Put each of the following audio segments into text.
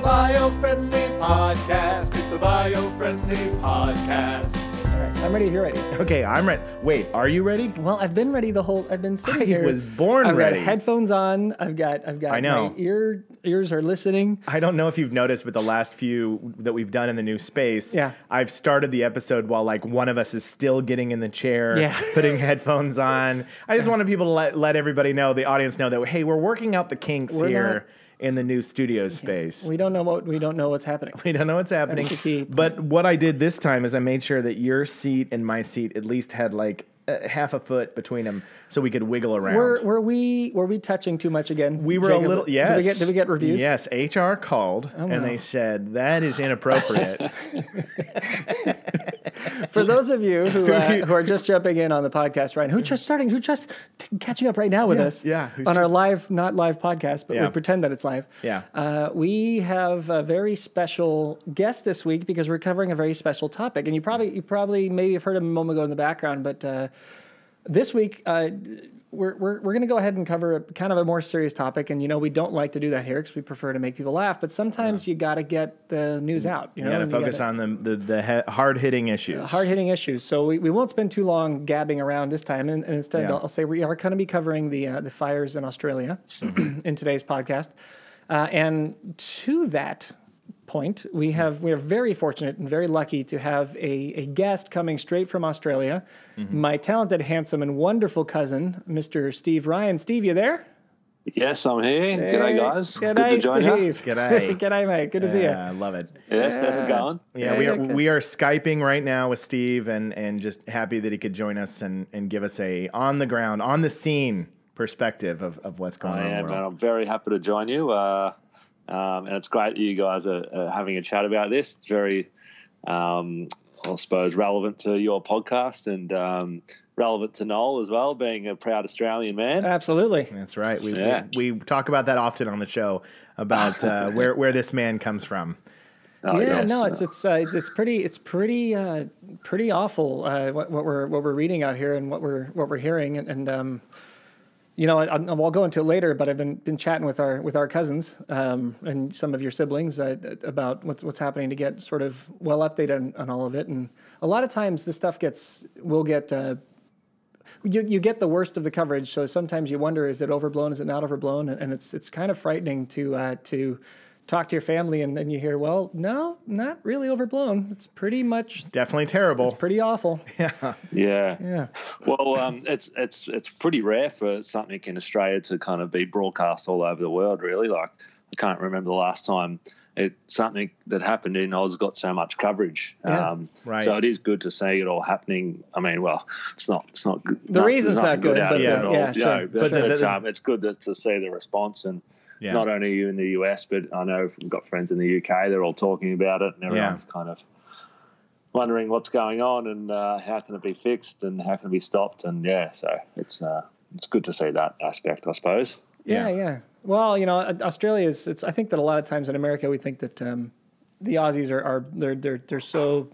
the Biofriendly Podcast. It's the Biofriendly Podcast. All right, I'm ready if you're ready. Okay, I'm ready. Wait, are you ready? Well, I've been ready I've been sitting here. I was born ready. I've got headphones on. I've got I know. my ears are listening. I don't know if you've noticed, but the last few that we've done in the new space, Yeah. I've started the episode while like one of us is still getting in the chair, putting headphones on. I just wanted people to let everybody know, the audience know that, hey, we're working out the kinks here in the new studio space. We don't know what's happening. We don't know what's happening. That's the key. But what I did this time is I made sure that your seat and my seat at least had like half a foot between them, so we could wiggle around. Were we touching too much again? We were Jacob? a little. Yes. Did we get reviews? Yes. HR called and they said that is inappropriate. For those of you who are just jumping in on the podcast, right? Who just catching up right now with us? Yeah. On our not live podcast, but we pretend that it's live. Yeah. We have a very special guest this week because we're covering a very special topic, and you probably maybe have heard him a moment ago in the background, but this week we're going to go ahead and cover kind of a more serious topic, and we don't like to do that here because we prefer to make people laugh. But sometimes you got to get the news out. You got to focus on the hard hitting issues. Hard hitting issues. So we won't spend too long gabbing around this time, and instead I'll say we are going to be covering the fires in Australia in today's podcast. And to that point, we are very fortunate and very lucky to have a guest coming straight from Australia, my talented, handsome, and wonderful cousin, Mr. Steve Ryan. Steve, you there? Yes, I'm here. Hey. G'day, guys. G'day, Good to join you. Steve. G'day. G'day, mate. Good to see you. Yeah, I love it. Yes, how's it going? Yeah, we are Skyping right now with Steve, and just happy that he could join us and give us a on the ground, on the scene perspective of what's going on in the world. Man, I'm very happy to join you. And it's great that you guys are having a chat about this. It's very, I suppose, relevant to your podcast and relevant to Noel as well, being a proud Australian man. Absolutely. That's right. We talk about that often on the show about where this man comes from. Oh, yes. No, it's pretty awful what we're reading out here and what we're hearing and I'll go into it later, but I've been chatting with our cousins and some of your siblings about what's happening to get sort of well updated on all of it. And a lot of times this stuff you get the worst of the coverage. So sometimes you wonder, is it overblown? Is it not overblown? And it's kind of frightening to talk to your family and then you hear, well, no, not really overblown. It's pretty much definitely terrible. It's pretty awful. Yeah. Well, it's pretty rare for something in Australia to kind of be broadcast all over the world, really. Like, I can't remember the last time something that happened in Oz got so much coverage. Right. So it is good to see it all happening. I mean, well, it's not good. The reason's not good, but sure. But it's good to see the response and. Yeah. Not only you in the US, but I know we've got friends in the UK. They're all talking about it, and everyone's kind of wondering what's going on and how can it be fixed and how can it be stopped. And so it's good to see that aspect, I suppose. Yeah. Well, Australia is. I think that a lot of times in America we think that the Aussies they're so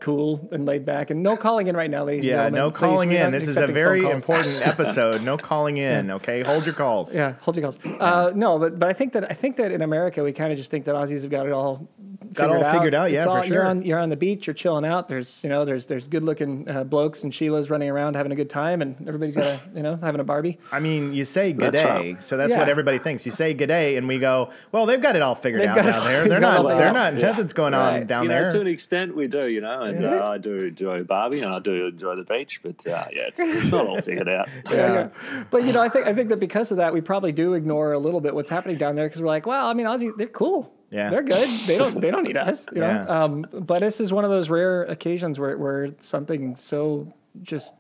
cool and laid back, and no calling in right now, ladies and gentlemen. No calling in. This is a very important episode. No calling in. Okay, hold your calls. Yeah, hold your calls. No, but I think that in America we kind of just think that Aussies have got it all figured out. Yeah, for sure. You're on the beach, you're chilling out. There's good looking blokes and Sheilas running around having a good time, and everybody's got having a Barbie. I mean, you say g'day, so that's what everybody thinks. You say g'day, and we go, well, they've got it all figured out down there. They're not. Nothing's going on down there. To an extent, we do. And I do enjoy Barbie, and I do enjoy the beach, but it's not all figured out. Yeah. But I think that because of that, we probably do ignore a little bit what's happening down there because we're like, well, I mean, Aussies, they're cool. Yeah. They're good. They don't need us. But this is one of those rare occasions where something so just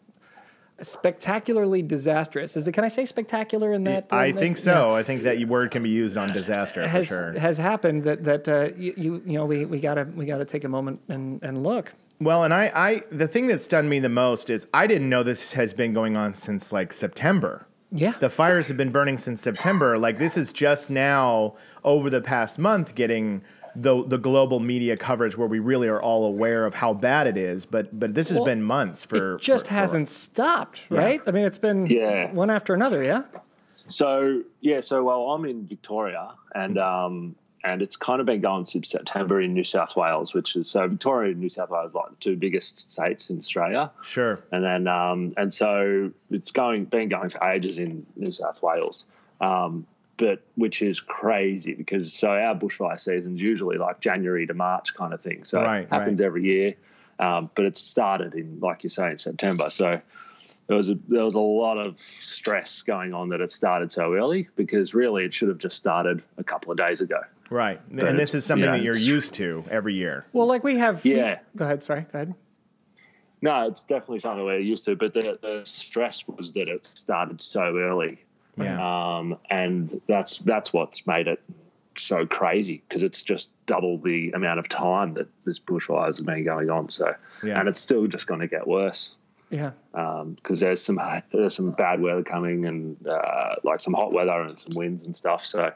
spectacularly disastrous. Can I say spectacular in that? I think so. Yeah. I think that word can be used on disaster for sure. Has happened we gotta take a moment and look. Well, and I the thing that stunned me the most is I didn't know this has been going on since like September. Yeah. The fires have been burning since September. Like this is just now over the past month getting the global media coverage where we really are all aware of how bad it is. But this has been months for. It just hasn't stopped, right? I mean, it's been one after another. Yeah. So I'm in Victoria, and and it's kind of been going since September in New South Wales, which is so Victoria and New South Wales are like the two biggest states in Australia. Sure. And then and so it's been going for ages in New South Wales, but which is crazy because so our bushfire season's usually like January to March kind of thing. So it happens every year, but it started in, like you say, in September. So there was a lot of stress going on that it started so early because really it should have just started a couple of days ago. Right. And this is something that you're used to every year. Well, like we have. Yeah. Go ahead. Sorry. Go ahead. No, it's definitely something we're used to, but the stress was that it started so early. Yeah. And that's what's made it so crazy because it's just double the amount of time that this bushfires have been going on. So, and it's still just going to get worse. Yeah. Because there's some bad weather coming and like some hot weather and some winds and stuff. So,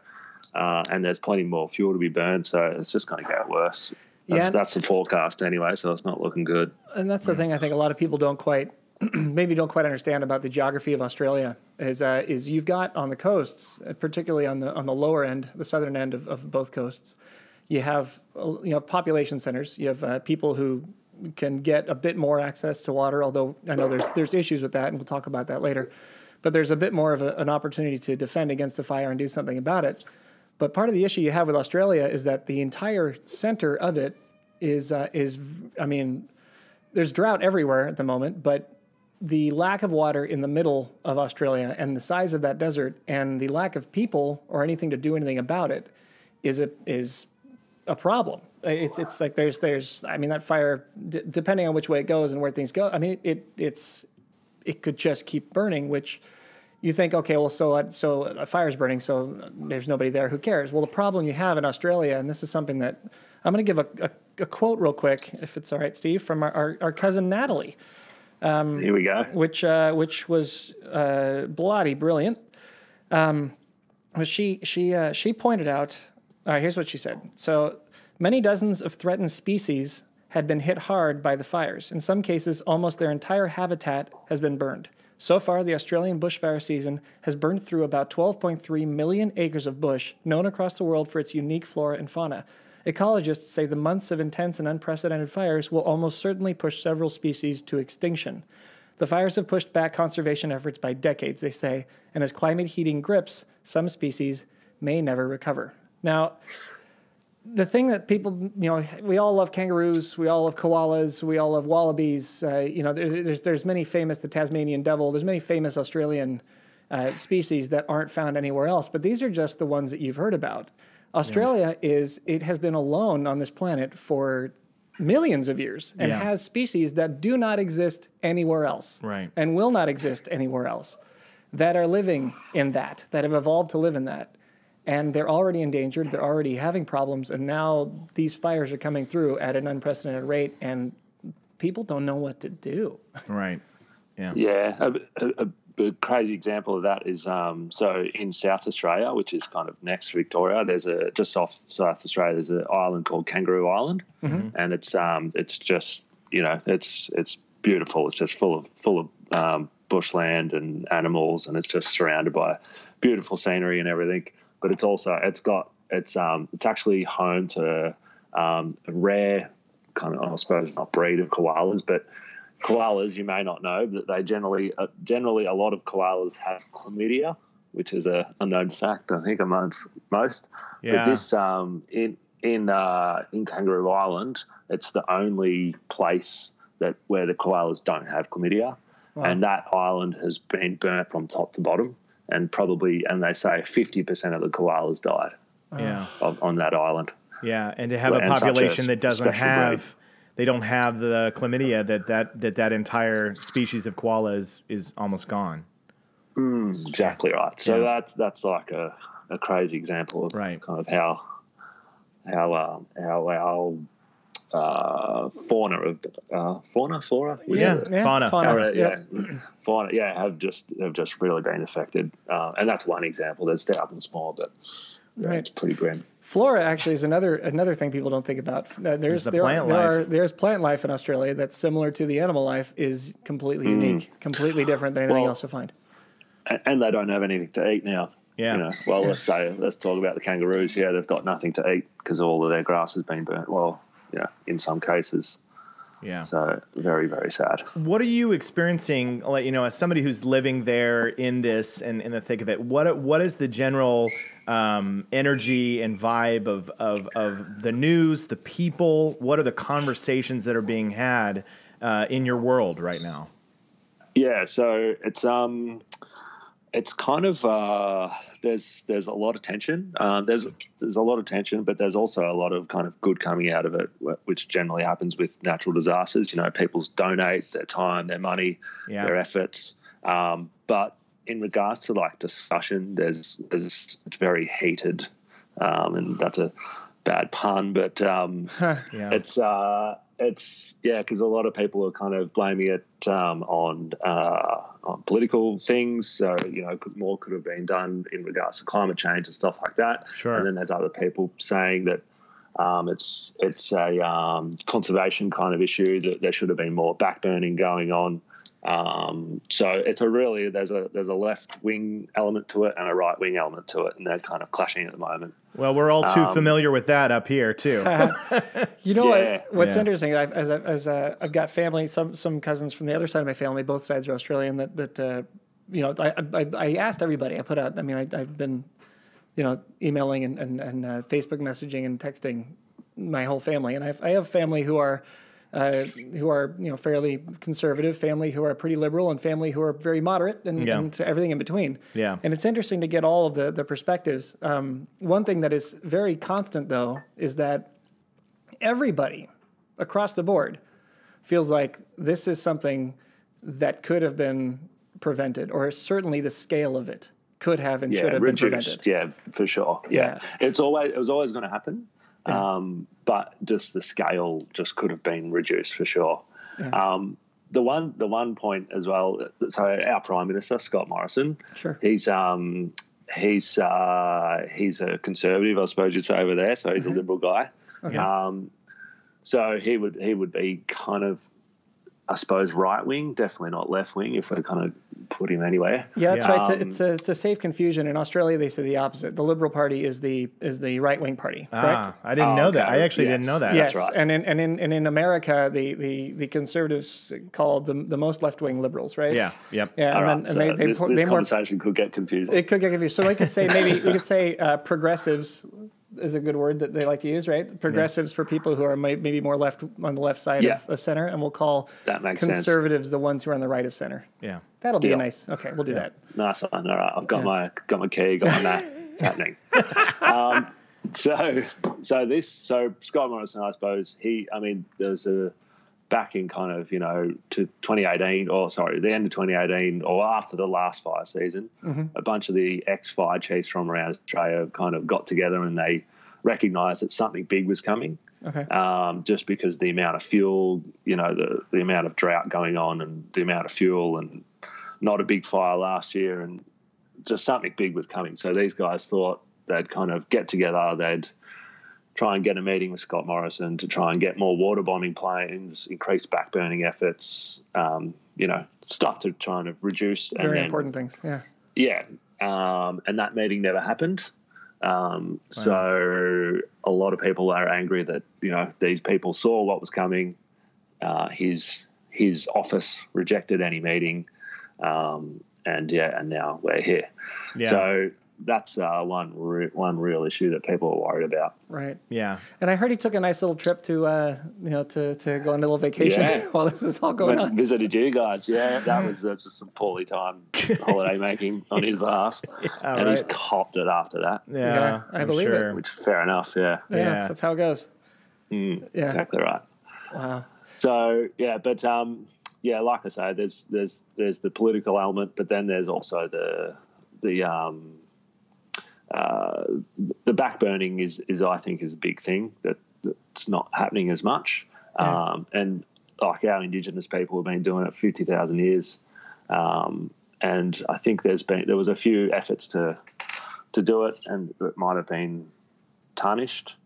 and there's plenty more fuel to be burned. So it's just going to get worse. That's the forecast anyway. So it's not looking good. And that's the thing I think a lot of people don't quite understand about the geography of Australia is you've got on the coasts, particularly on the lower end, the southern end of both coasts, you have population centers. You have people who can get a bit more access to water, although I know there's issues with that, and we'll talk about that later. But there's a bit more of an opportunity to defend against the fire and do something about it. But part of the issue you have with Australia is that the entire center of it is I mean, there's drought everywhere at the moment, but the lack of water in the middle of Australia and the size of that desert and the lack of people or anything to do anything about it is a problem. It's like there's I mean, that fire, depending on which way it goes and where things go, I mean, it could just keep burning, which you think, okay, well, so a fire's burning, so there's nobody there, who cares? Well, the problem you have in Australia, and this is something that I'm going to give a quote real quick, if it's all right, Steve, from our cousin Natalie. Here we go. Which was bloody brilliant. She pointed out, here's what she said. So many dozens of threatened species had been hit hard by the fires. In some cases, almost their entire habitat has been burned. So far, the Australian bushfire season has burned through about 12.3 million acres of bush, known across the world for its unique flora and fauna. Ecologists say the months of intense and unprecedented fires will almost certainly push several species to extinction. The fires have pushed back conservation efforts by decades, they say, and as climate heating grips, some species may never recover. Now, the thing that people, we all love kangaroos, we all love koalas, we all love wallabies. There's many famous, the Tasmanian devil, there's many famous Australian species that aren't found anywhere else, but these are just the ones that you've heard about. Australia has been alone on this planet for millions of years and has species that do not exist anywhere else and will not exist anywhere else that are living in that have evolved to live in that. And they're already endangered, they're already having problems, and now these fires are coming through at an unprecedented rate, and people don't know what to do. Right. Yeah. Yeah. A crazy example of that is so in South Australia, which is kind of next to Victoria, there's just off South Australia, there's an island called Kangaroo Island, and it's just it's beautiful. It's just full of bushland and animals, and it's just surrounded by beautiful scenery and everything. But it's actually home to a rare kind of, I suppose, not breed of koalas, but koalas, you may not know, that they generally a lot of koalas have chlamydia, which is a known fact, I think, amongst most. Yeah. But this in Kangaroo Island, it's the only place where the koalas don't have chlamydia. Wow. And that island has been burnt from top to bottom, and they say 50% of the koalas died. On that island. Yeah, and to have a population that doesn't have. They don't have the chlamydia that entire species of koala is almost gone. Exactly right. So that's like a crazy example of kind of how our flora. Fauna have just really been affected, and that's one example. There's thousands more, but it's pretty grim. Flora actually is another thing people don't think about. There's plant life in Australia that's similar to the animal life, is completely unique, completely different than anything else you'll find. And they don't have anything to eat now. Yeah. You know, well, let's talk about the kangaroos. Yeah, they've got nothing to eat because all of their grass has been burnt. Well, yeah, in some cases. Yeah. So very, very sad. What are you experiencing, like, you know, as somebody who's living there in this and in the thick of it? What is the general energy and vibe of the news, the people? What are the conversations that are being had in your world right now? Yeah, so it's kind of there's a lot of tension. There's a lot of tension, but there's also a lot of kind of good coming out of it, which generally happens with natural disasters. You know, people donate their time, their money, their efforts. But in regards to like discussion, it's very heated, and that's a bad pun, but it's because a lot of people are kind of blaming it on political things. So, you know, more could have been done in regards to climate change and stuff like that. Sure. And then there's other people saying that it's a conservation kind of issue, that there should have been more backburning going on. So it's there's a left wing element to it and a right wing element to it, and they're kind of clashing at the moment. Well, we're all too familiar with that up here too. You know what's interesting? I've got family, some cousins from the other side of my family, both sides are Australian. That you know, I asked everybody. I put out. I mean, I've been, you know, emailing and Facebook messaging and texting my whole family, and I have family who are you know, fairly conservative, family who are pretty liberal, and family who are very moderate, and everything in between. Yeah. And it's interesting to get all of the perspectives. One thing that is very constant, though, is that everybody across the board feels like this is something that could have been prevented, or certainly the scale of it could have and should have been prevented. Yeah, for sure. Yeah. It was always going to happen. But just the scale just could have been reduced for sure. Yeah. The one point as well. So our Prime Minister, Scott Morrison, he's a conservative, I suppose you'd say, over there. So he's a liberal guy. Okay. So he would be kind of, I suppose, right wing, definitely not left wing, if we kind of put him anywhere. Yeah, that's right. It's a safe confusion. In Australia, they say the opposite. The Liberal Party is the right wing party. Correct? I didn't know that. I actually didn't know that. Yes, that's right. And in America, the conservatives called the most left wing liberals, right? Yeah. Yep. Yeah. This conversation could get confusing. It could get confusing. So we could say progressives is a good word that they like to use, right? Progressives for people who are maybe more left on the left side of center, and we'll call conservatives the ones who are on the right of center. Yeah, that'll be a nice. Okay, we'll do that. Nice one. All right, I've got my key, got my map. It's happening. So Scott Morrison, I suppose there's a back in kind of, you know, to 2018, the end of 2018, or after the last fire season, a bunch of the ex-fire chiefs from around Australia kind of got together and they recognised that something big was coming. Okay. Just because the amount of fuel, you know, the amount of drought going on and the amount of fuel, and not a big fire last year, and just something big was coming. So these guys thought they'd kind of get together, they'd try and get a meeting with Scott Morrison to try and get more water bombing planes, increase backburning efforts, you know, stuff to try and reduce. Very important things, yeah. Yeah, and that meeting never happened. So a lot of people are angry that, you know, these people saw what was coming. His office rejected any meeting, and now we're here. Yeah. So that's one real issue that people are worried about. Right. Yeah. And I heard he took a nice little trip to to go on a little vacation while this is all going on. Visited you guys. Yeah, that was just some poorly timed holiday making on his behalf, and he's copped it after that. Yeah, I believe it. Which fair enough. Yeah. Yeah, that's how it goes. Yeah, exactly right. Wow. So but like I say, there's the political element, but then there's also the backburning is I think is a big thing that's not happening as much. And like our Indigenous people have been doing it 50,000 years. And I think there was a few efforts to do it, and it might have been tarnished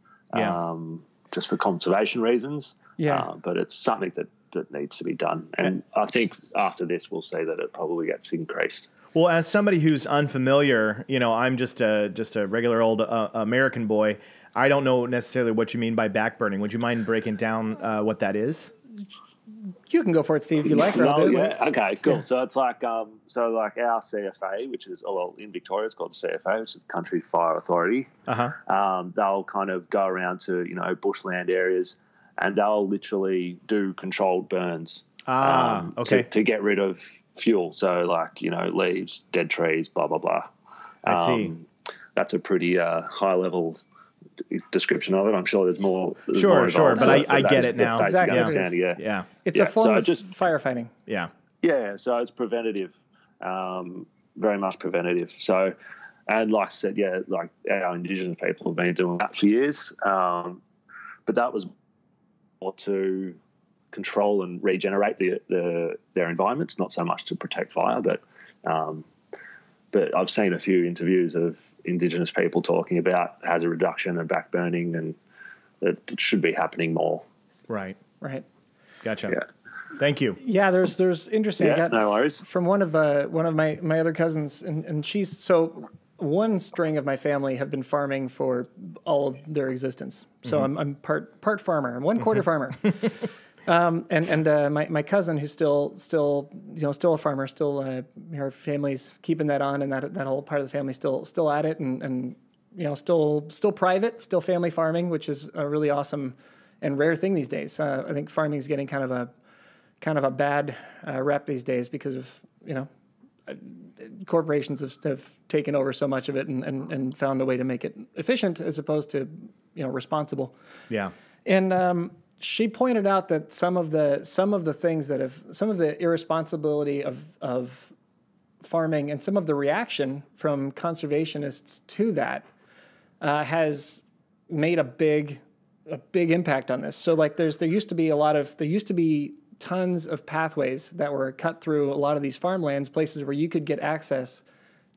just for conservation reasons. Yeah. But it's something that needs to be done. And I think after this we'll see that it probably gets increased. Well, as somebody who's unfamiliar, I'm just a regular old American boy. I don't know necessarily what you mean by backburning. Would you mind breaking down what that is? You can go for it, Steve, if you like. Okay, cool. Yeah. So it's like our CFA, which is in Victoria it's called CFA, which is the Country Fire Authority. They'll kind of go around to bushland areas, and they'll literally do controlled burns. To get rid of fuel. So leaves, dead trees, blah blah blah. I see. That's a pretty high level description of it. I'm sure there's more. Sure, but I get it now. Exactly. Yeah. It's a form of firefighting. Yeah. Yeah. So it's preventative, very much preventative. So, and like I said, like our Indigenous people have been doing that for years. But that was more to control and regenerate their environments, not so much to protect fire, but I've seen a few interviews of Indigenous people talking about hazard reduction and backburning, and it should be happening more. Right. Gotcha. Yeah. Thank you. Yeah, there's interesting. Yeah, no worries. From one of my other cousins, and she's so one string of my family have been farming for all of their existence. So I'm part farmer. I'm 1/4 farmer. My cousin, who's still a farmer, her family's keeping that on, and that whole part of the family still at it, and still private, still family farming, which is a really awesome and rare thing these days. I think farming is getting kind of a bad rep these days because of corporations have taken over so much of it and found a way to make it efficient as opposed to responsible. Yeah. And she pointed out that some of the things that some of the irresponsibility of farming and some of the reaction from conservationists to that has made a big impact on this. So like there used to be tons of pathways that were cut through a lot of these farmlands, places where you could get access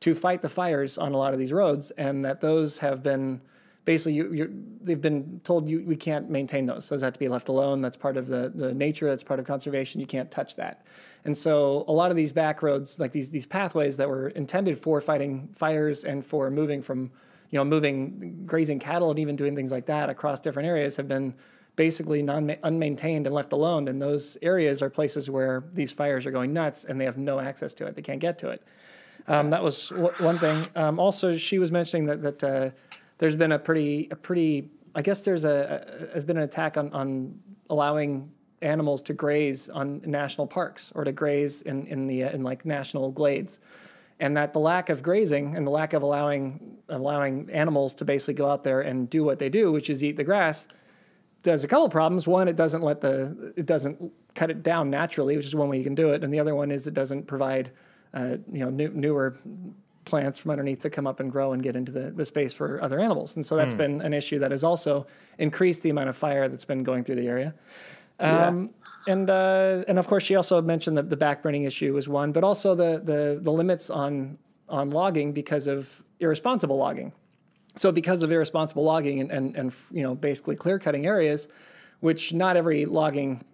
to fight the fires on a lot of these roads, and that those have been basically they've been told we can't maintain those. Those have to be left alone. That's part of the nature. That's part of conservation. You can't touch that. And so a lot of these back roads, like these pathways that were intended for fighting fires and for moving from moving grazing cattle and even doing things like that across different areas, have been basically unmaintained and left alone. And those areas are places where these fires are going nuts and they have no access to it. They can't get to it. That was one thing. Also, she was mentioning that there's been a pretty. I guess has been an attack on allowing animals to graze on national parks or to graze in like national glades, and that the lack of grazing and the lack of allowing animals to basically go out there and do what they do, which is eat the grass, does a couple of problems. One, it doesn't cut it down naturally, which is one way you can do it, and the other one is it doesn't provide newer plants from underneath to come up and grow and get into the space for other animals. And so that's been an issue that has also increased the amount of fire that's been going through the area. And of course, she also mentioned that the backburning issue was one, but also the limits on logging because of irresponsible logging. So because of irresponsible logging and basically clear cutting areas, which not every logging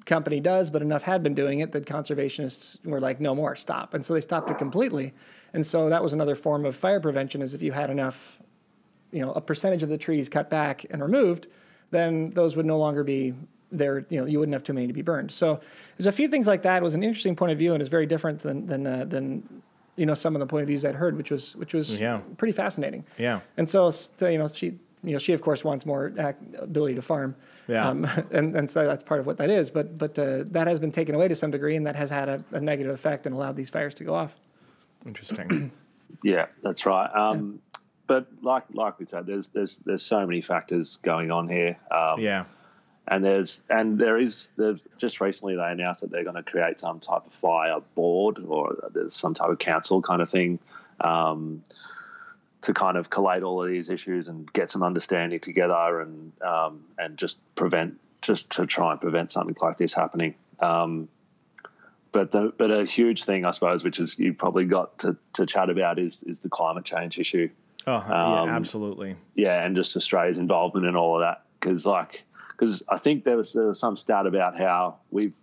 company does, but enough had been doing it that conservationists were like, no more, stop. And so they stopped it completely. And so that was another form of fire prevention, is if you had enough, a percentage of the trees cut back and removed, then those would no longer be there. You wouldn't have too many to be burned. So there's a few things like that. It was an interesting point of view, and it's very different than some of the point of views I'd heard, which was pretty fascinating. Yeah. And so she of course wants more ability to farm. Yeah. And so that's part of what that is. But that has been taken away to some degree, and that has had a negative effect and allowed these fires to go off. Interesting. Yeah, that's right. But like we said, there's so many factors going on here. And there's just recently they announced that they're going to create some type of fire board, or there's some type of council kind of thing, to kind of collate all of these issues and get some understanding together and just to try and prevent something like this happening. But a huge thing, I suppose, which is you probably got to chat about is the climate change issue. Oh, yeah, absolutely. Yeah, and just Australia's involvement in all of that, because I think there was some stat about how we've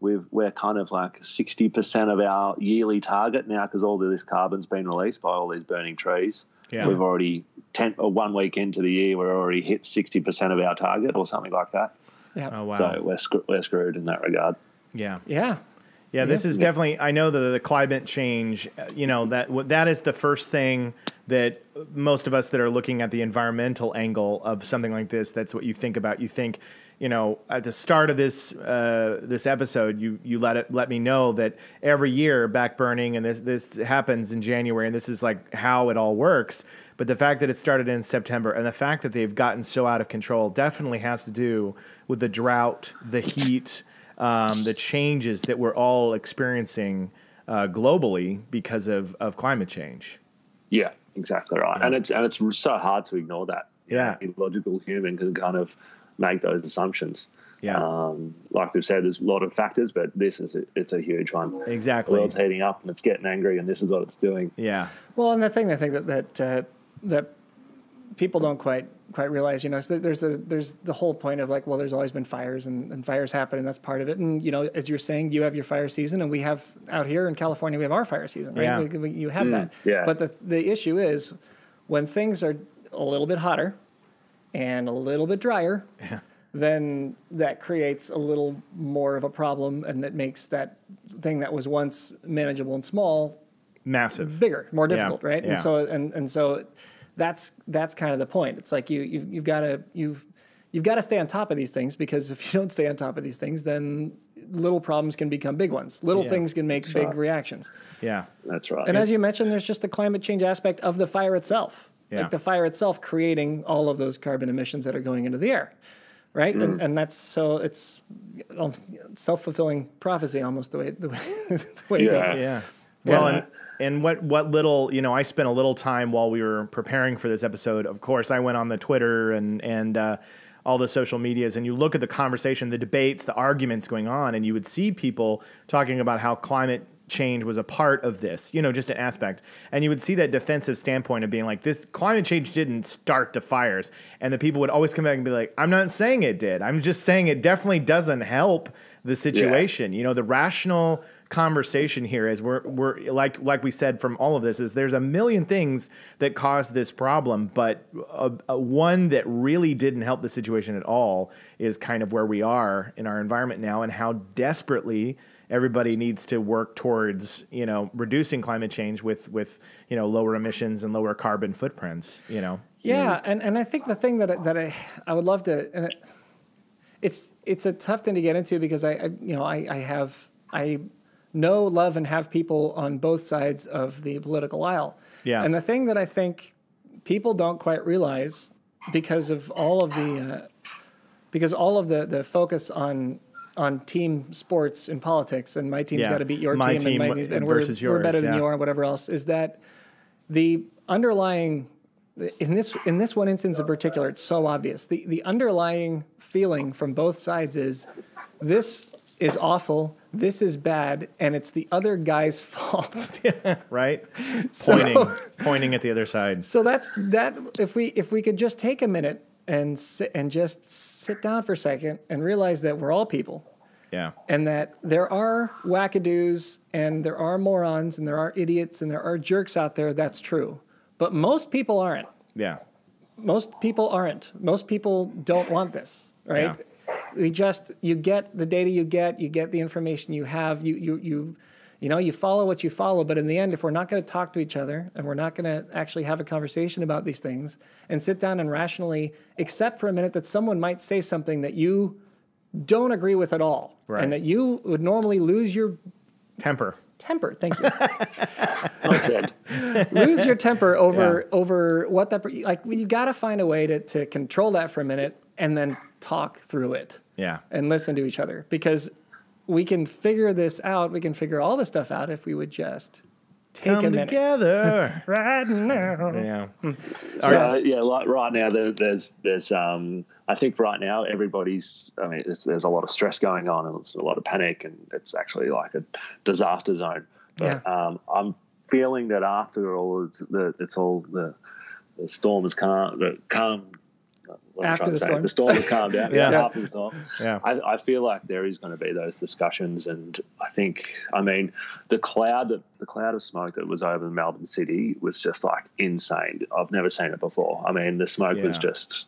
we're kind of like 60% of our yearly target now, because all of this carbon's been released by all these burning trees. Yeah. We've already 1 week into the year, we're already hit 60% of our target or something like that. Yeah. Oh, wow. So we're screwed in that regard. Yeah. Yeah. Yeah, this is definitely, I know the climate change, that is the first thing that most of us that are looking at the environmental angle of something like this, that's what you think about. You think, at the start of this episode, you let me know that every year backburning, and this happens in January, and this is like how it all works. But the fact that it started in September and the fact that they've gotten so out of control definitely has to do with the drought, the heat, the changes that we're all experiencing globally because of climate change. Yeah, exactly right. Yeah. And it's so hard to ignore that. Yeah. A logical human can kind of make those assumptions. Yeah. Like we've said, there's a lot of factors, but it's a huge one. Exactly. The world's heating up and it's getting angry, and this is what it's doing. Yeah. Well, and the thing I think that people don't quite realize, so there's the whole point of like, well, there's always been fires and fires happen, and that's part of it. And, as you're saying, you have your fire season, and we have out here in California, we have our fire season, right? Yeah. You have that. Yeah. But the issue is when things are a little bit hotter and a little bit drier, then that creates a little more of a problem, and that makes that thing that was once manageable and small massive, bigger, more difficult, right? Yeah. And so that's kind of the point. It's like you've got to stay on top of these things, because if you don't stay on top of these things, then little problems can become big ones. Little things can make big reactions. Yeah, that's right. And as you mentioned, there's just the climate change aspect of the fire itself. Yeah. Like the fire itself creating all of those carbon emissions that are going into the air, right? And that's so it's self-fulfilling prophecy almost the way it goes. Yeah. Well, and what little, I spent a little time while we were preparing for this episode. Of course, I went on the Twitter and all the social medias, and you look at the conversation, the debates, the arguments going on, and you would see people talking about how climate change was a part of this, just an aspect. And you would see that defensive standpoint of being like, this climate change didn't start the fires. And the people would always come back and be like, I'm not saying it did. I'm just saying it definitely doesn't help the situation. Yeah. The rational conversation here is we're like we said from all of this is there's a million things that caused this problem, but one that really didn't help the situation at all is kind of where we are in our environment now, and how desperately everybody needs to work towards reducing climate change with lower emissions and lower carbon footprints. Yeah, and I think the thing that I would love to, and it's a tough thing to get into, because I know, love, and have people on both sides of the political aisle. Yeah. And the thing that I think people don't quite realize, because of all of the focus on team sports in politics, and my team's got to beat your team, and versus yours, we're better than you are, whatever else, is that the underlying, in this one instance in particular, it's so obvious. The underlying feeling from both sides is, this is awful, this is bad, and it's the other guy's fault. Right? Pointing at the other side. So that's that. If we could just take a minute and just sit down for a second and realize that we're all people. Yeah. And that there are wackadoos, and there are morons, and there are idiots, and there are jerks out there, that's true. But most people aren't. Yeah. Most people aren't. Most people don't want this, right? Yeah. You get the data you get the information you have, you follow what you follow, but in the end, if we're not going to talk to each other, and we're not going to actually have a conversation about these things and sit down and rationally accept for a minute that someone might say something that you don't agree with at all, right, and that you would normally lose your temper, thank you. Well said. Lose your temper over what that, like, you got to find a way to control that for a minute and then talk through it. Yeah. And listen to each other, because we can figure this out. We can figure all this stuff out if we would just take a minute together right now. Yeah. So like right now, there's I think right now everybody's. I mean, there's a lot of stress going on, and there's a lot of panic, and it's actually like a disaster zone. But I'm feeling that after all, the storm has calmed. what I'm After trying the to say. storm. The storm has calmed down. Yeah. After the storm. Yeah. I feel like there is going to be those discussions, and I mean, the cloud of smoke that was over Melbourne City was just like insane. I've never seen it before. I mean, the smoke was just.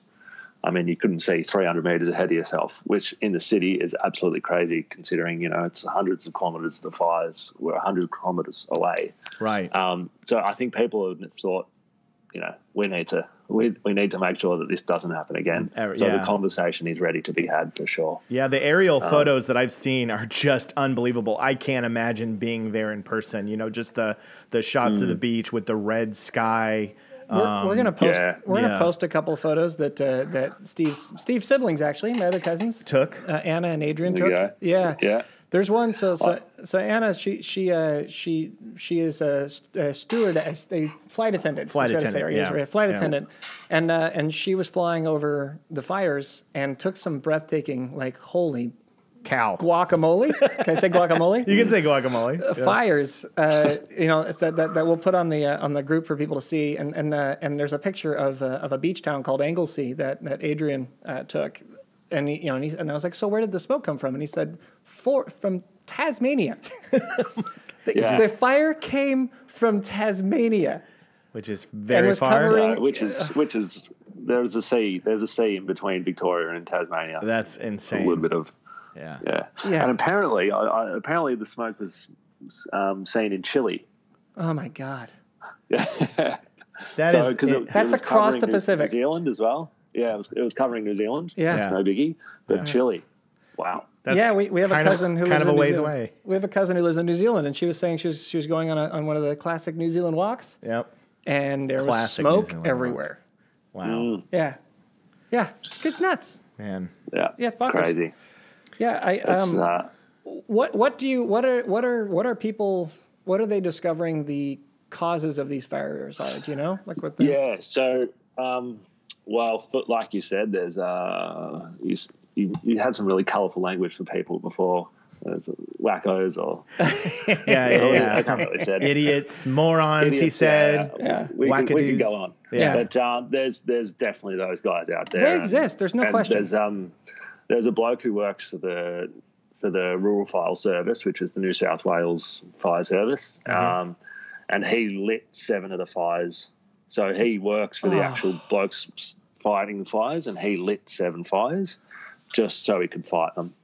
I mean, you couldn't see 300 metres ahead of yourself, which in the city is absolutely crazy considering, it's hundreds of kilometres. The fires were 100 kilometres away. Right. So I think people have thought, we need to make sure that this doesn't happen again. So the conversation is ready to be had for sure. Yeah, the aerial photos that I've seen are just unbelievable. I can't imagine being there in person. Just the shots of the beach with the red sky. We're gonna post. We're gonna post a couple of photos that Steve's siblings, actually, my other cousins, took. Anna and Adrian took. Yeah. There's one. So Anna, she is a stewardess, a flight attendant. Flight attendant. And she was flying over the fires and took some breathtaking, like, holy cow guacamole. Can I say guacamole? You can say guacamole. Fires. It's that we'll put on the group for people to see. And there's a picture of a beach town called Anglesey that Adrian took. And and I was like, so where did the smoke come from? And he said, from Tasmania. The fire came from Tasmania, which is very far. Which is there's a sea in between Victoria and Tasmania. That's insane. A little bit of yeah. And apparently the smoke was seen in Chile. Oh my God. That's across the Pacific. New Zealand as well. Yeah, it was covering New Zealand. Yeah, it's no biggie. But Chile, wow. We have a cousin who lives kind of a ways New away. We have a cousin who lives in New Zealand, and she was saying she was going on one of the classic New Zealand walks. Yep. And there was smoke everywhere. Walks. Wow. Yeah. It's nuts. Man. Yeah. Yeah, it's bonkers. Crazy. Yeah. What are people? What are they discovering the causes of these fires are? Do you know? So. Well, like you said, there's you had some really colourful language for people before. There's wackos or I can't really say it. Idiots, morons. He said, we could go on. But there's definitely those guys out there. They exist. There's no question. There's a bloke who works for the Rural Fire Service, which is the New South Wales Fire Service, and he lit 7 of the fires. So he works for the actual blokes fighting the fires, and he lit 7 fires just so he could fight them.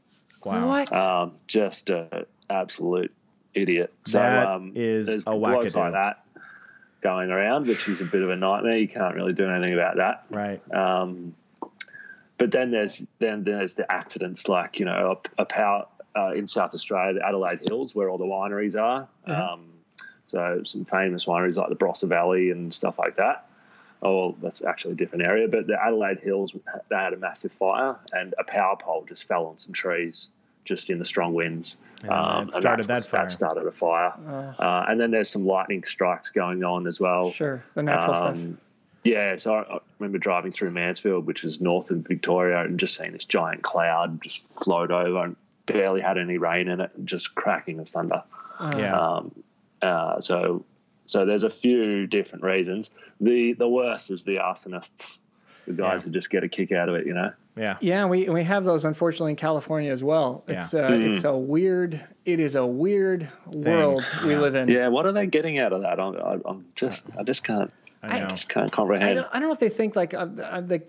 Wow. What? Just an absolute idiot. So is there's a blokes wackadoo like that going around, which is a bit of a nightmare. You can't really do anything about that. Right. But then there's the accidents like, a power in South Australia, the Adelaide Hills, where all the wineries are. So some famous wineries like the Barossa Valley and stuff like that. Oh, well, that's actually a different area. But the Adelaide Hills, they had a massive fire, and a power pole just fell on some trees just in the strong winds. That started a fire. And then there's some lightning strikes going on as well. Sure, the natural stuff. Yeah, so I remember driving through Mansfield, which is north of Victoria, and just seeing this giant cloud just float over and barely had any rain in it, and just cracking of thunder. So there's a few different reasons. The worst is the arsonists, the guys who just get a kick out of it, Yeah, we have those unfortunately in California as well. It's a weird world we live in. Yeah, what are they getting out of that? I just can't comprehend. I don't know if they think like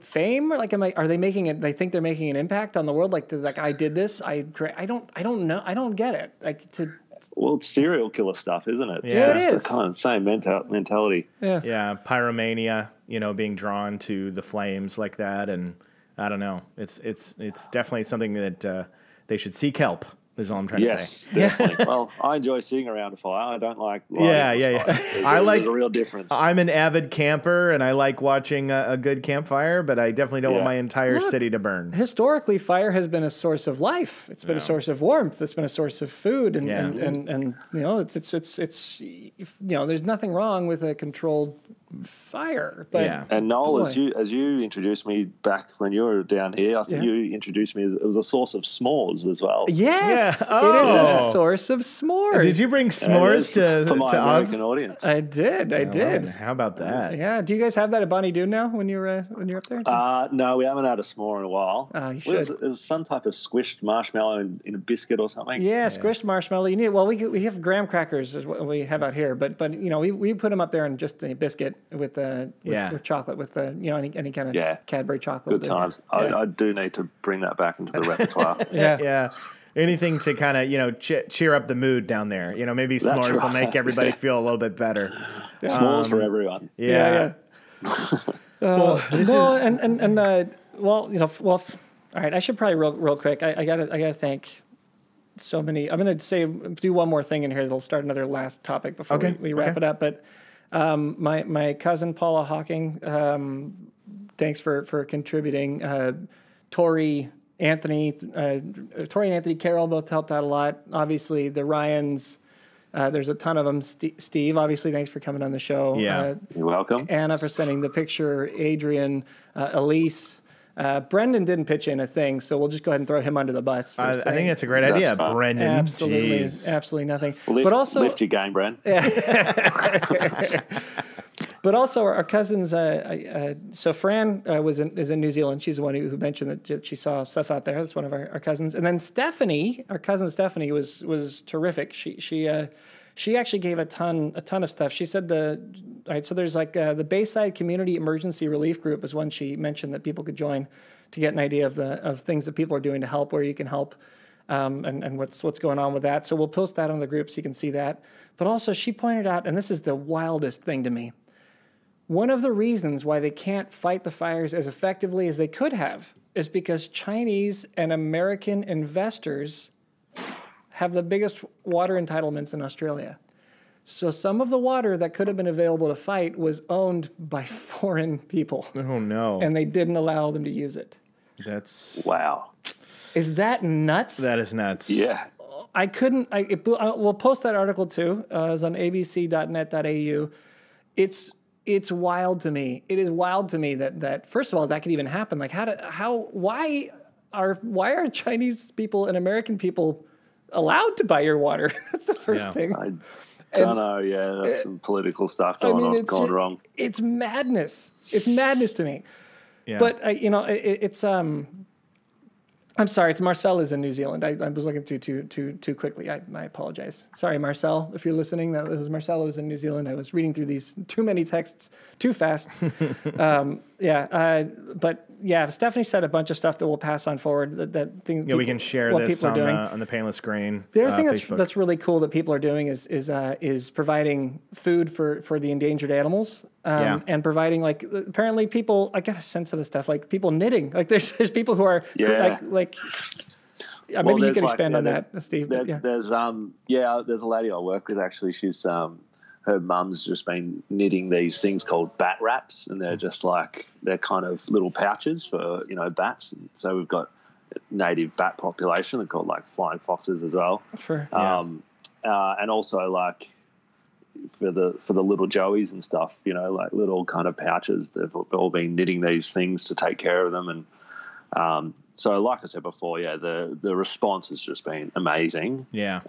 fame, or like are they making it? They think they're making an impact on the world. Like I did this. I don't know. I don't get it. Well, it's serial killer stuff, isn't it? Yeah, it is. The kind of same mentality. Yeah, pyromania. Being drawn to the flames like that, and I don't know. It's definitely something that they should seek help. Is all I'm trying to say. Yes, definitely. Well, I enjoy sitting around a fire. I don't like There's a real difference. I'm an avid camper, and I like watching a good campfire, but I definitely don't want my entire city to burn. Historically, fire has been a source of life. It's been a source of warmth. It's been a source of food, and it's there's nothing wrong with a controlled fire. But and Noel, as you introduced me back when you were down here, I think you introduced me. It was a source of s'mores as well. Yes, it is a source of s'mores. Did you bring s'mores for my American Oz? audience? I did. How about that? Yeah. Do you guys have that at Bonnie Doon now when you're up there? No, we haven't had a s'more in a while. You should. There's some type of squished marshmallow in a biscuit or something. Yeah, squished marshmallow. You need. Well, we have graham crackers is what we have out here, but we put them up there in just a biscuit with chocolate with any kind of Cadbury chocolate. Good times. I do need to bring that back into the repertoire. Yeah. Anything to kind of cheer up the mood down there. Maybe s'mores will make everybody feel a little bit better. S'mores for everyone. Yeah. All right. I should probably real quick. I gotta thank so many. I'm gonna do one more thing in here that'll start another last topic before we wrap it up. But my cousin Paula Hawking, thanks for contributing. Tori and Anthony Carroll both helped out a lot. Obviously, the Ryans. There's a ton of them. Steve, obviously, thanks for coming on the show. Yeah, you're welcome. Anna for sending the picture. Adrian, Elise. Brendan didn't pitch in a thing, so we'll just go ahead and throw him under the bus. I think that's a great idea, Brendan. Absolutely nothing. But also lift your game, Bren. But also our cousins. So Fran is in New Zealand. She's the one who mentioned that she saw stuff out there. That's one of our cousins. And then Stephanie, our cousin Stephanie, was terrific. She actually gave a ton of stuff. She said so there's the Bayside Community Emergency Relief Group is one she mentioned that people could join to get an idea of things that people are doing to help, where you can help, and what's going on with that. So we'll post that on the group so you can see that. But also she pointed out, and this is the wildest thing to me, one of the reasons why they can't fight the fires as effectively as they could have is because Chinese and American investors have the biggest water entitlements in Australia. So some of the water that could have been available to fight was owned by foreign people. Oh, no. And they didn't allow them to use it. Wow. Is that nuts? That is nuts. Yeah. We'll post that article too. It's on abc.net.au. It's wild to me. It is wild to me that first of all, that could even happen. Like why are Chinese people and American people allowed to buy your water? That's the first thing. I don't know. Yeah, that's some political stuff going wrong. It's madness. It's madness to me. Yeah. But it's I'm sorry. It's Marcel is in New Zealand. I was looking too quickly. I apologize. Sorry, Marcel, if you're listening. It was Marcel who was in New Zealand. I was reading through these too many texts too fast. But Stephanie said a bunch of stuff that we'll pass on forward. That thing. We can share this on the painless grain. The other thing that's really cool that people are doing is providing food for the endangered animals. And providing apparently people, I got a sense of this stuff, like people knitting, there's people who are maybe you can expand on that, Steve. There's a lady I work with actually. She's her mum's just been knitting these things called bat wraps, and they're just they're kind of little pouches for bats. So we've got native bat population. They're called flying foxes as well. Sure. And also for the little joeys and stuff, little kind of pouches. They've all been knitting these things to take care of them, and so like I said before, the response has just been amazing. Yeah.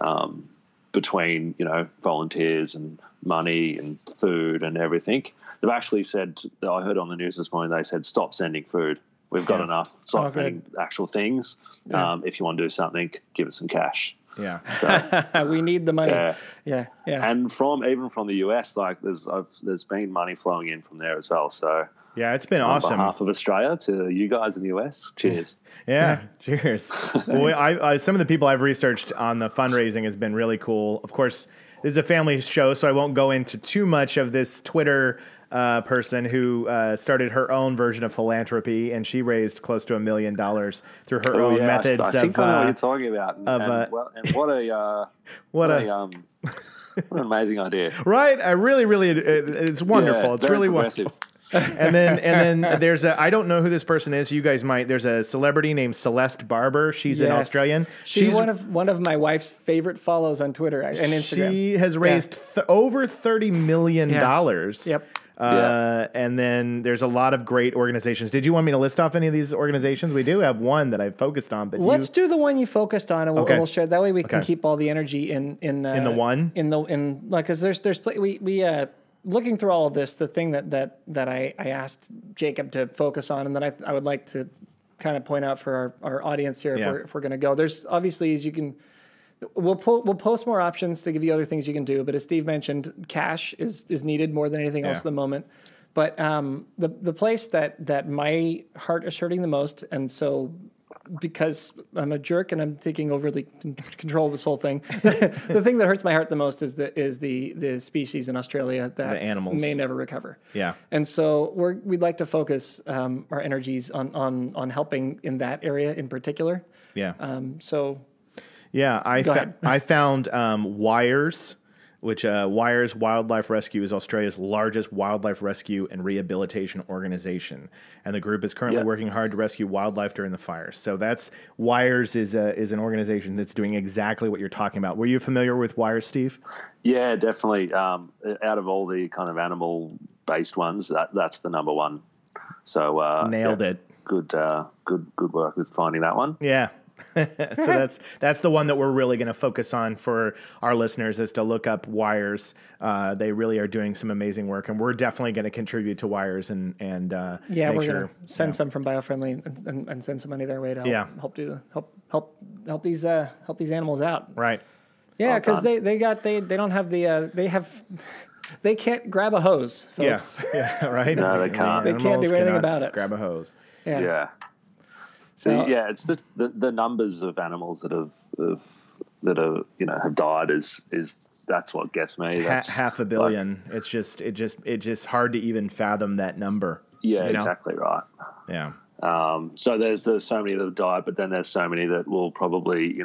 Between volunteers and money and food and everything, they've actually said. I heard on the news this morning they said stop sending food. We've got enough. Stop sending actual things. If you want to do something, give us some cash. Yeah, so, we need the money. Yeah. And even from the US, there's been money flowing in from there as well. So it's been awesome. On behalf of Australia to you guys in the US, cheers. Yeah, cheers. Well, some of the people I've researched on the fundraising has been really cool. Of course, this is a family show, so I won't go into too much of this Twitter person who started her own version of philanthropy, and she raised close to $1 million through her own methods. I think I know what you're talking about. What an amazing idea, right? It's wonderful. It's really wonderful. And then there's I don't know who this person is. You guys might. There's a celebrity named Celeste Barber. She's an Australian. She's one of my wife's favorite follows on Twitter and Instagram. She has raised over $30 million. Yep. And then there's a lot of great organizations. Did you want me to list off any of these organizations? We do have one that I focused on, but let's do the one you focused on, and we'll share. That way we can keep all the energy in the one because there's looking through all of this. The thing that I asked Jacob to focus on, and then I would like to kind of point out for our audience here if we're going to go. There's obviously, as you can. We'll post more options to give you other things you can do, but as Steve mentioned, cash is needed more than anything else at the moment. But the place that my heart is hurting the most, and so because I'm a jerk and I'm taking over the control of this whole thing, the thing that hurts my heart the most is the species in Australia that the animals may never recover. Yeah, and so we'd like to focus our energies on helping in that area in particular. Yeah. Yeah, I found WIRES, which WIRES Wildlife Rescue is Australia's largest wildlife rescue and rehabilitation organization, and the group is currently working hard to rescue wildlife during the fires. So that's WIRES is an organization that's doing exactly what you're talking about. Were you familiar with WIRES, Steve? Yeah, definitely. Out of all the kind of animal-based ones, that's the number one. So nailed it. Good work with finding that one. Yeah. So that's the one that we're really going to focus on for our listeners, is to look up WIRES. They really are doing some amazing work, and we're definitely going to contribute to WIRES and we're going to send some from Biofriendly and send some money their way to help these animals out. Right. Yeah, because they don't have they can't grab a hose, folks. Yeah, right. No, they can't. They can't do anything about it. Grab a hose. Yeah. So it's the numbers of animals that have died is that's what gets me. That's half a billion. It's just hard to even fathom that number. Yeah, exactly right. Yeah. So there's so many that have died, but then there's so many that will probably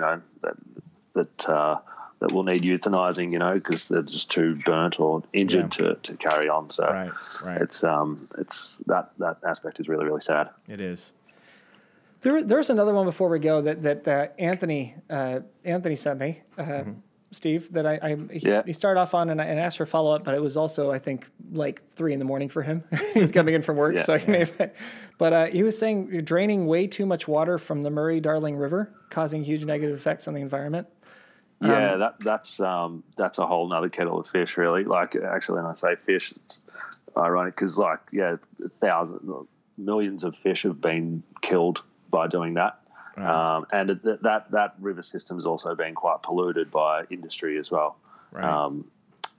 that will need euthanizing, because they're just too burnt or injured to carry on. So right. It's that aspect is really, really sad. It is. There's another one before we go that Anthony sent me, Steve, that he started off on and I asked for follow up, but it was also, I think, like 3 a.m. for him. He was coming in from work, but he was saying you're draining way too much water from the Murray-Darling River, causing huge negative effects on the environment. Yeah, that's a whole nother kettle of fish, really. Like, actually, when I say fish, it's ironic because, millions of fish have been killed by doing that. Right. And that river system has also been quite polluted by industry as well. Right.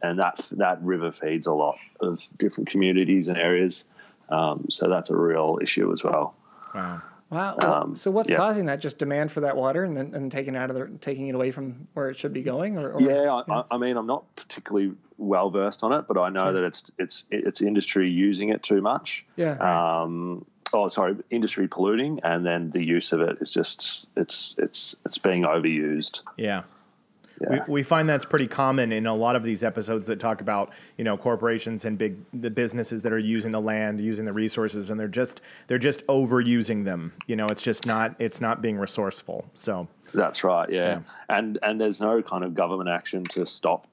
And that river feeds a lot of different communities and areas. So that's a real issue as well. Wow. Wow. So what's causing that? Just demand for that water and taking it away from where it should be going? Or I mean, I'm not particularly well versed on it, but I know that it's industry using it too much. Yeah. Industry polluting, and then the use of it is just it's being overused. Yeah. We find that's pretty common in a lot of these episodes that talk about, corporations and the businesses that are using the land, using the resources, and they're just overusing them. It's not being resourceful. So that's right. Yeah. And there's no kind of government action to stop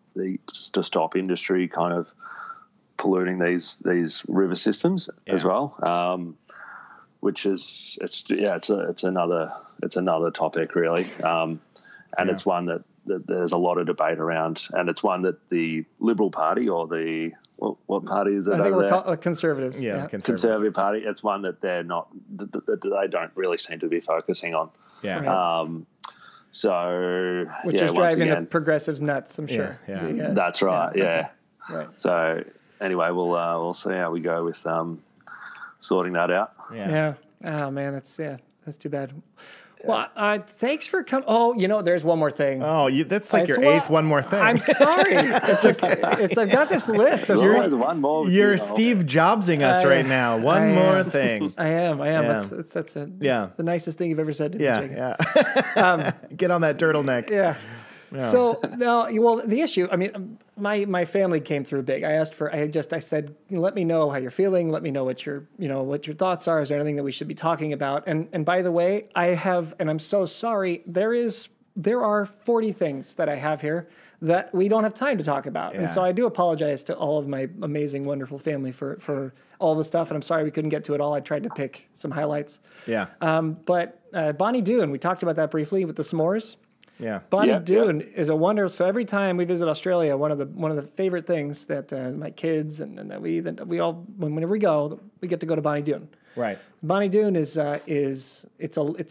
industry kind of polluting these river systems as well. Which is it's another topic really. It's one that there's a lot of debate around, and it's one that the Liberal Party or what party is it? I think we're called Conservatives. Yeah, Conservative Party. It's one that they're not. That they don't really seem to be focusing on. Yeah. Right. Which is driving the progressives nuts, I'm sure. Yeah. That's right. Yeah. Okay. Right. So anyway, we'll see how we go with sorting that out. Yeah. Oh man, that's too bad. Well, thanks for coming. Oh, there's one more thing. Oh, that's like your eighth one more thing. I'm sorry. I've got this list of stuff. One more. You're Steve Jobsing us right now. One more thing. I am. Yeah. That's the nicest thing you've ever said to me, Jacob. Yeah. Get on that turtleneck. Yeah. Yeah. So no, well, the issue. I mean, my family came through big. I said, let me know how you're feeling. Let me know what your thoughts are. Is there anything that we should be talking about? And by the way, I'm so sorry. There are 40 things that I have here that we don't have time to talk about. And so I do apologize to all of my amazing, wonderful family for all the stuff. And I'm sorry we couldn't get to it all. I tried to pick some highlights. Yeah. But Bonnie Doon, we talked about that briefly with the s'mores. Yeah. Bonnie Doon is a wonder. So every time we visit Australia, one of the favorite things that my kids and that we all, whenever we go, we get to go to Bonnie Doon. Right. Bonnie Doon is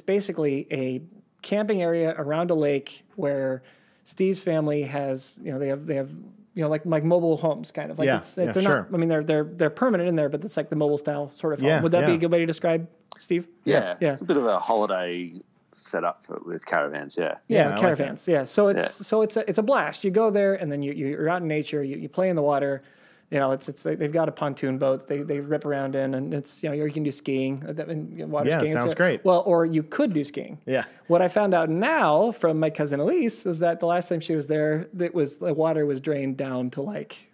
basically a camping area around a lake where Steve's family has, they have like mobile homes, kind of like they're sure. not. I mean, they're permanent in there, but it's like the mobile style sort of home. Would that be a good way to describe, Steve? Yeah. It's a bit of a holiday setup with caravans. Yeah, caravans. Like so it's a blast. You go there and then you're out in nature. You play in the water. They've got a pontoon boat they rip around in, and it's you can do skiing, water skiing. Sounds great. Well, or you could do skiing. Yeah. What I found out now from my cousin Elise is that the last time she was there, the water was drained down to like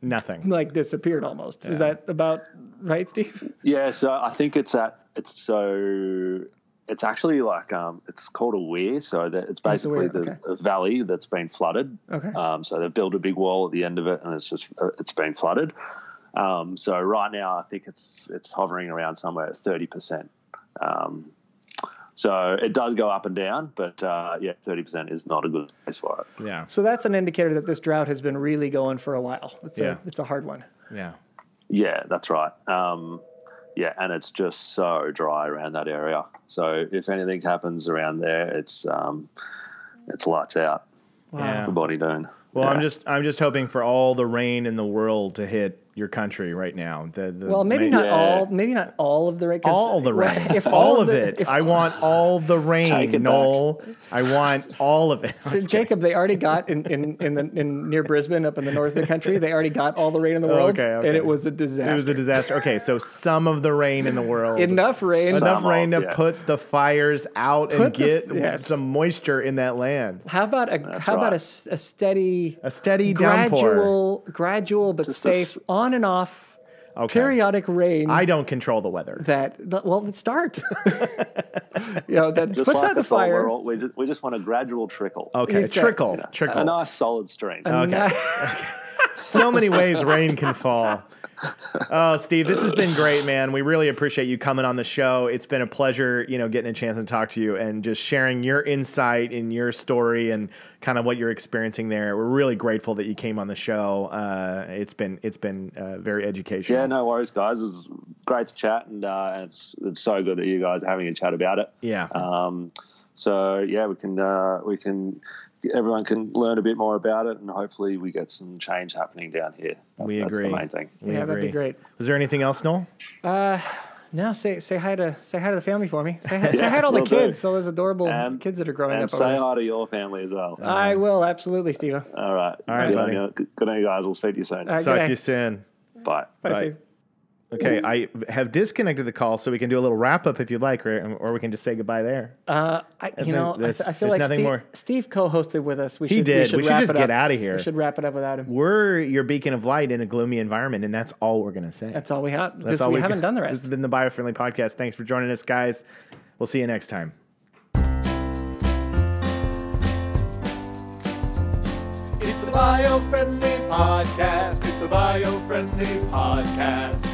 nothing, like disappeared almost. Yeah. Is that about right, Steve? Yeah. So I think it's actually like it's called a weir, so that it's basically a valley that's been flooded. Okay. So they've built a big wall at the end of it, and it's been flooded. So right now I think it's hovering around somewhere at 30%. So it does go up and down, but 30% is not a good place for it. Yeah. So that's an indicator that this drought has been really going for a while. It's a hard one. Yeah. Yeah, that's right. And it's just so dry around that area. So if anything happens around there, it's lights out. Wow. For Bonnie Doon. Well, I'm just hoping for all the rain in the world to hit your country right now. Maybe not all of the rain. All the rain. If all of it. I want all the rain, Noel. I want all of it. So Jacob, they already got in near Brisbane, up in the north of the country. They already got all the rain in the world, and it was a disaster. It was a disaster. Okay, so some of the rain in the world. Enough rain to put the fires out and get some moisture in that land. How about a steady downpour, gradual but just safe on and off, periodic rain. I don't control the weather. Let's start. That just puts like out the fire. We just want a gradual trickle. Okay, trickle. A nice solid stream. Okay. So many ways rain can fall. Oh, Steve, this has been great, man. We really appreciate you coming on the show. It's been a pleasure, getting a chance to talk to you and just sharing your insight in your story and kind of what you're experiencing there. We're really grateful that you came on the show. It's been very educational. Yeah, no worries, guys. It was great to chat, and it's so good that you guys are having a chat about it. Yeah. We can. Everyone can learn a bit more about it, and hopefully we get some change happening down here. We agree. That's the main thing. That'd be great. Was there anything else, Noel? No, say hi to the family for me. Say hi to all the kids, all those adorable kids that are growing up. And say hi to your family as well. I will, absolutely, Steve. All right, buddy. Good night, guys. I'll speak to you soon. Talk to you soon. Bye. Bye, Steve. Okay, I have disconnected the call, so we can do a little wrap up if you'd like, or we can just say goodbye there. I feel like Steve co-hosted with us. We should just get out of here. We should wrap it up without him. We're your beacon of light in a gloomy environment, and that's all we're gonna say. That's all we have, because we haven't done the rest. This has been the Biofriendly Podcast. Thanks for joining us, guys. We'll see you next time. It's the Biofriendly Podcast. It's the Biofriendly Podcast.